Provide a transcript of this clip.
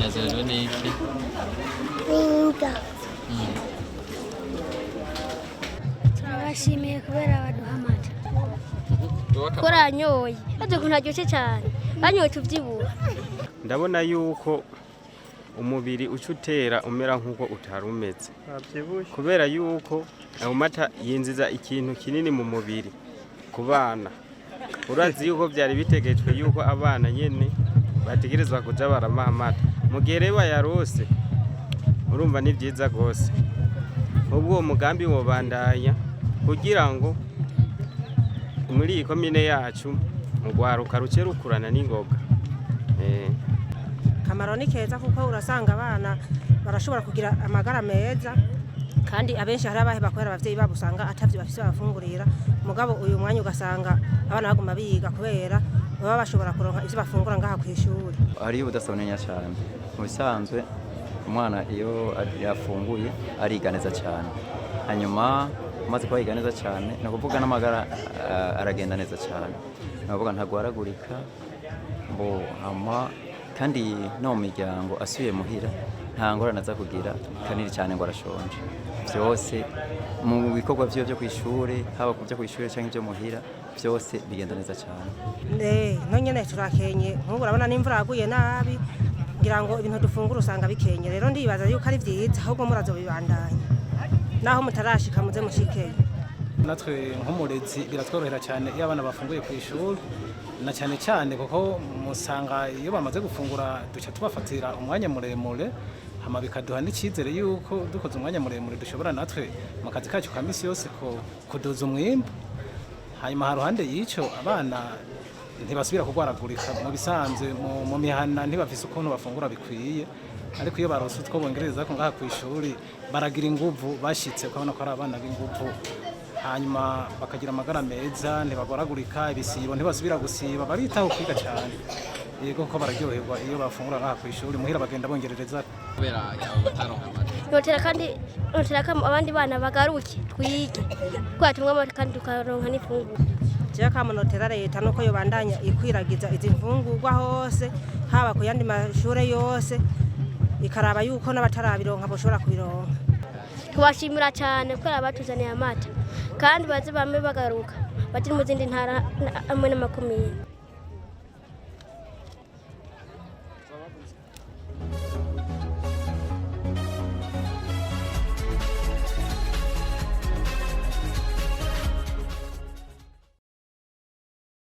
unezerejwe n'iki? n'inga Mm. turabashimiye kubera baduha amata koranyoye aje kuntu aryoshye cyane banyoye tuvyibura ndabona yuko umubiri uca utera umera nk'uko utari umeze kubera yuko ayo mata yinjiza ikintu kinini mu mubiri ku bana. Urazi yuko byari bitegetswe yuko abana nyene bategerezwa kuja baramaha amata mu gihe rero bayarose, urumva ni byiza rwose. Ubwo uwo mugambi wobandanya kugira ngo muri iyi komine yacu urwaruka ruce rukurana n'ingoga. Kamaro ni keza kuko urasanga abana barashobora kugira amagara meza, kandi abenshi hari abahe bakorera abavyeyi babo usanga atavyo bafise bafungurira, mugabo uyu mwanya ugasanga abana baguma biga kubera baba bashobora kuronka ivyo bafungura ngaha kw'ishuri. Hariyo ubudasobanya cyane. Mu bisanzwe umwana iyo yafunguye ariga neza cyane, hanyuma umaze kuba yiga neza cyane ni ukuvuga n'amagara aragenda neza cyane, ni ukuvuga ntagwaragurika mbo hama, kandi no mu miryango asubiye muhira nta ngorane aza kugira kanini cyane ngo arashonje. Byose mu bikorwa byo kw'ishuri, haba kubyo kw'ishuri cyangwa ibyo muhira, byose bigenda neza cyane. No nyene turakenye, nk'ubu urabona n'imvura yaguye nabi, ngira ngo ibintu dufungura usanga bikenye. Rero ndibaza yuko ari vyiza, ahubwo murazobibandanya naho mutarashika muze mushikeyo. Natwe nk'umurezi biratworohera cyane iyo abana bafunguye ku ishuri, na cyane cyane kuko musanga iyo bamaze gufungura duca tubafatira umwanya muremure, hama bikaduha n'icyizere yuko dukoze umwanya muremure dushobora natwe mu kazi kacu ka misi yose kuduza umwimbu. Hanyuma haruhande y'ico abana ntibasubira kugwaragurika, mu bisanzwe mu mihana ntibafise ukuntu bafungura bikwiye, ariko iyo barose utwo bongereza ko ngaha ku ishuri baragira inguvu, bashitse ukabona ko ari abana b'inguvu, hanyuma bakagira amagara meza, ntibagwaragurika, ibisibo ntibasubira gusiba, baritaho kwiga cyane. Yego ko bararyoherwa iyo bafungura ngaha ku ishuri, muhira bagenda bongerereza Kubera bataronka amata. notera abandi bana bagaruke twige twatumwe amata kandi tukaronka n'ifunguro. Jewe kamunotera leta nuko yobandanya ikwiragiza izi mfungurwa hose, haba ku yandi mashure yose, ikaraba yuko n'abatarabironka boshobora kubironka. Tubashimira cyane kubera batuzaniye amata kandi baze bame bagaruka bati mu zindi ntara amwe n'amakomine.